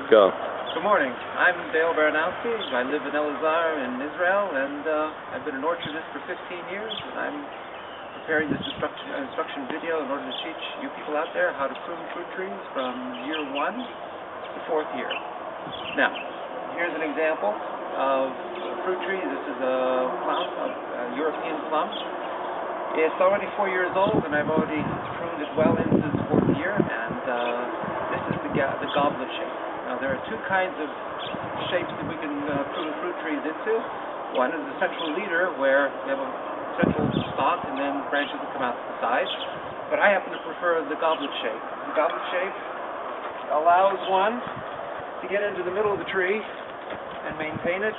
Go. Good morning. I'm Dale Baranowski. I live in Elazar in Israel, and I've been an orchardist for 15 years, and I'm preparing this instruction video in order to teach you people out there how to prune fruit trees from year 1 to 4th year. Now, here's an example of a fruit tree. This is a plum, a European plum. It's already 4 years old, and I've already pruned it well into its 4th year, and this is the goblet shape. Now, there are two kinds of shapes that we can prune fruit trees into. One is the central leader, where we have a central stalk and then branches that come out to the sides. But I happen to prefer the goblet shape. The goblet shape allows one to get into the middle of the tree and maintain it,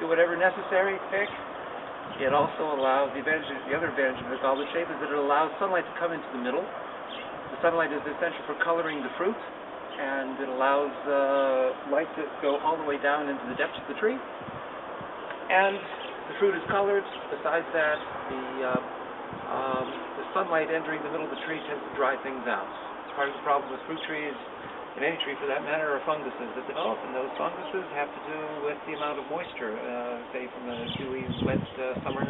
do whatever necessary, pick. It also allows, the other advantage of the goblet shape is that it allows sunlight to come into the middle. The sunlight is essential for coloring the fruit, and it allows light to go all the way down into the depths of the tree. And the fruit is colored. Besides that, the sunlight entering the middle of the tree tends to dry things out. Part of the problem with fruit trees, and any tree for that matter, are funguses that develop, and those funguses have to do with the amount of moisture, say from a dewy, wet summer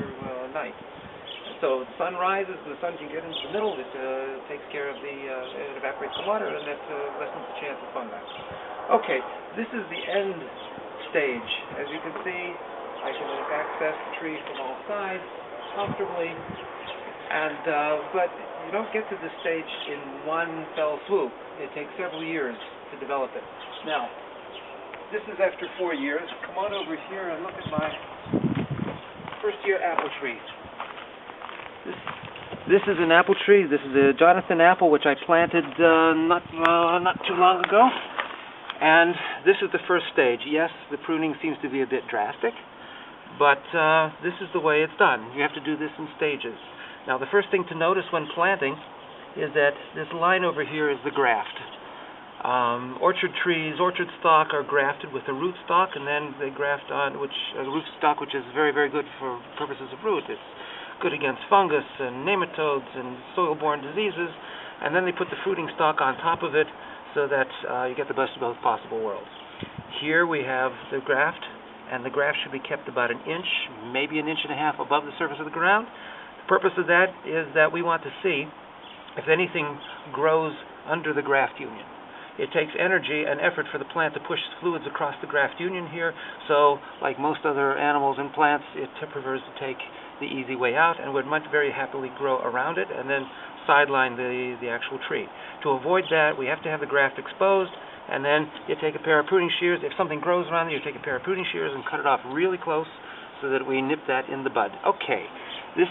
night. So the sun rises, the sun can get into the middle, it takes care of it evaporates the water, and that lessens the chance of fungi. Okay, this is the end stage. As you can see, I can access the tree from all sides comfortably, and but you don't get to this stage in one fell swoop. It takes several years to develop it. Now, this is after 4 years. Come on over here and look at my first-year apple tree. This is an apple tree. This is a Jonathan apple, which I planted not too long ago. And this is the first stage. Yes, the pruning seems to be a bit drastic, but this is the way it's done. You have to do this in stages. Now, the first thing to notice when planting is that this line over here is the graft. Orchard trees, orchard stock are grafted with a root stock, and then they graft on a root stock, which is very, very good for purposes of root. It's good against fungus and nematodes and soil-borne diseases, and then they put the fruiting stock on top of it so that you get the best of both possible worlds. Here we have the graft, and the graft should be kept about an inch, maybe an inch and a half above the surface of the ground. The purpose of that is that we want to see if anything grows under the graft union. It takes energy and effort for the plant to push fluids across the graft union here, so like most other animals and plants, it prefers to take the easy way out and would much very happily grow around it and then sideline the actual tree. To avoid that, we have to have the graft exposed, and then you take a pair of pruning shears. If something grows around it, you take a pair of pruning shears and cut it off really close so that we nip that in the bud. Okay. This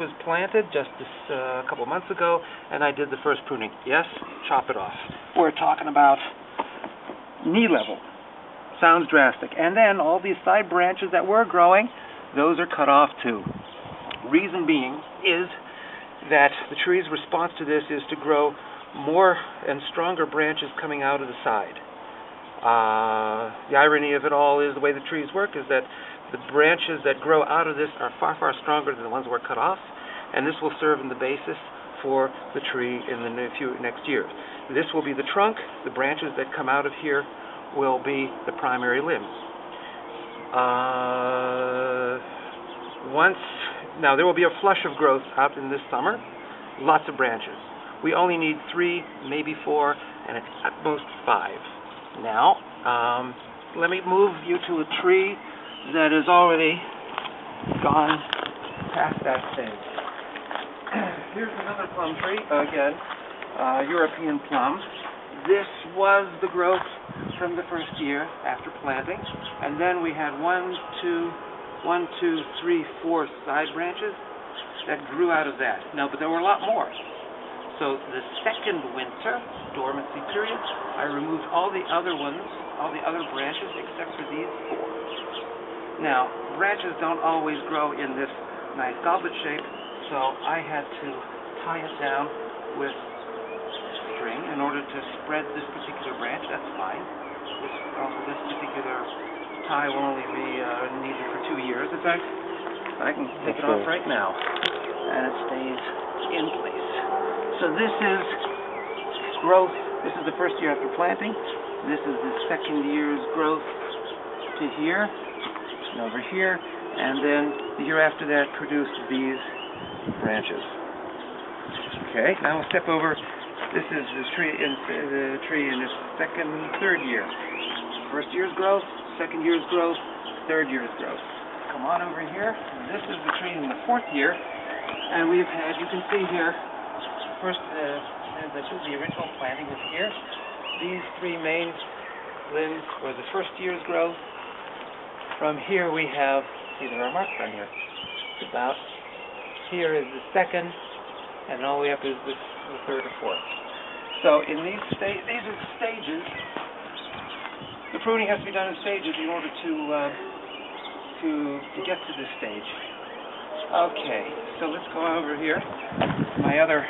was planted just a couple months ago, and I did the first pruning. Yes, chop it off. We're talking about knee level. Sounds drastic. And then all these side branches that were growing, those are cut off too. Reason being is that the tree's response to this is to grow more and stronger branches coming out of the side. The irony of it all is the way the trees work is that the branches that grow out of this are far, far stronger than the ones that were cut off, and this will serve in the basis for the tree in the next year. This will be the trunk. The branches that come out of here will be the primary limbs. Now there will be a flush of growth out in this summer, lots of branches. We only need 3, maybe 4, and at most 5. Now, let me move you to a tree that has already gone past that stage. Here's another plum tree, again, European plum. This was the growth from the first year after planting, and then we had 1, 2, 3, 4 side branches that grew out of that. No, but there were a lot more. So the second winter, dormancy period, I removed all the other ones, all the other branches except for these 4. Now, branches don't always grow in this nice goblet shape, so I had to tie it down with string in order to spread this particular branch. That's fine. This particular tie will only be needed for 2 years. In fact, I can take it off right now, and it stays in place. So this is growth. This is the first year after planting. This is the second year's growth to here, and over here, and then the year after that produced these branches. Okay, now we'll step over. This is the tree in its third year. First year's growth, second year's growth, third year's growth. Come on over here. This is the tree in the fourth year, and we've had, you can see here, first the original planting was here. These three main limbs were the first year's growth. From here we have, see there are marks on here. About here is the second, and all the way up is the third or fourth. So in these are the stages. The pruning has to be done in stages in order to get to this stage. Okay, so let's go over here. My other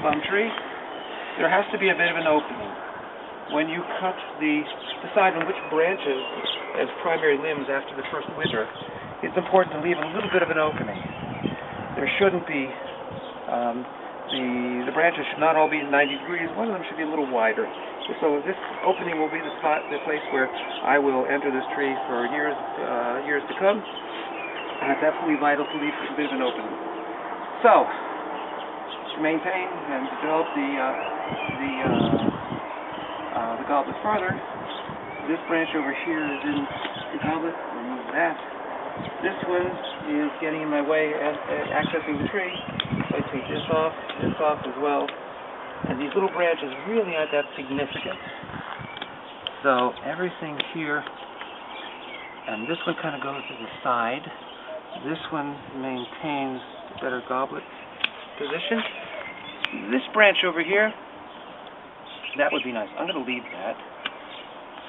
plum tree. There has to be a bit of an opening. When you cut decide on which branches as primary limbs after the first winter, it's important to leave a little bit of an opening. There shouldn't be, the branches should not all be 90 degrees. One of them should be a little wider. So this opening will be the place where I will enter this tree for years to come. And it's absolutely vital to leave a bit of an opening. So, to maintain and develop the goblet further, this branch over here is in the goblet. Remove that. This one is getting in my way at accessing the tree. So I take this off as well. And these little branches really aren't that significant. So everything here, and this one kind of goes to the side. This one maintains a better goblet position. This branch over here, that would be nice. I'm going to leave that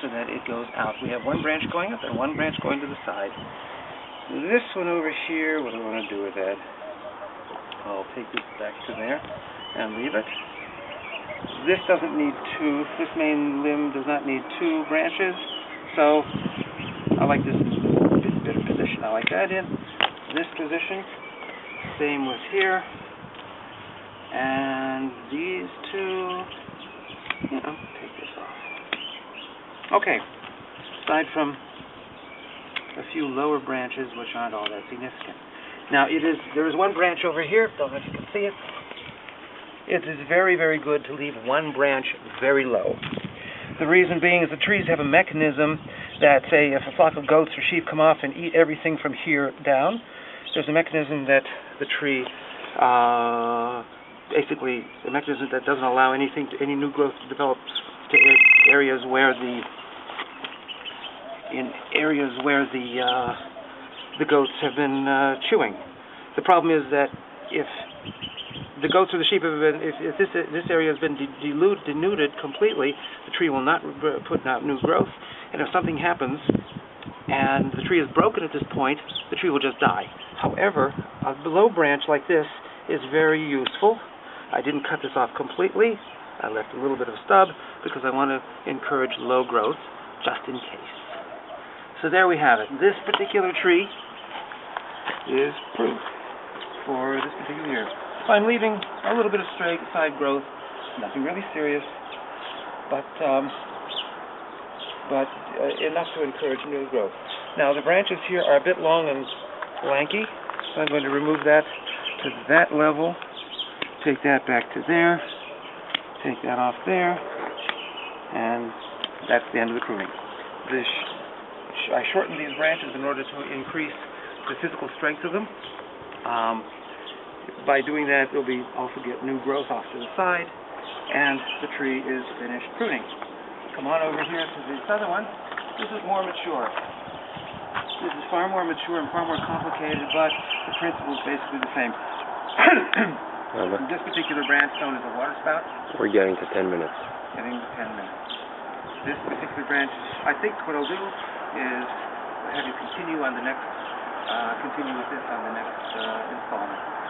so that it goes out. We have one branch going up and one branch going to the side. This one over here, what do I want to do with that? I'll take this back to there and leave it. This doesn't need this main limb does not need two branches, so I like this bit of position. I like that in this position. Same with here. And these two, take this off. Okay, aside from a few lower branches which aren't all that significant. Now there is one branch over here, don't know if you can see it. It is very, very good to leave one branch very low. The reason being is the trees have a mechanism that, say, if a flock of goats or sheep come off and eat everything from here down, there's a mechanism that the tree, basically, a mechanism that doesn't allow any new growth to develop to areas where the goats have been chewing. The problem is that if the goats or the sheep have been, if this area has been denuded completely, the tree will not put out new growth. And if something happens and the tree is broken at this point, the tree will just die. However, a low branch like this is very useful. I didn't cut this off completely. I left a little bit of a stub because I want to encourage low growth just in case. So there we have it. This particular tree is prune for this particular year. So I'm leaving a little bit of straight side growth, nothing really serious, but enough to encourage new growth. Now the branches here are a bit long and lanky, so I'm going to remove that to that level, take that back to there, take that off there, and that's the end of the pruning. I shortened these branches in order to increase the physical strength of them. By doing that, we'll also get new growth off to the side, and the tree is finished pruning. Come on over here to this other one. This is more mature. This is far more mature and far more complicated, but the principle is basically the same. This particular branch known as a water spout. We're getting to 10 minutes. Getting to 10 minutes. This particular branch, I think what I'll do is have you continue with this on the next installment.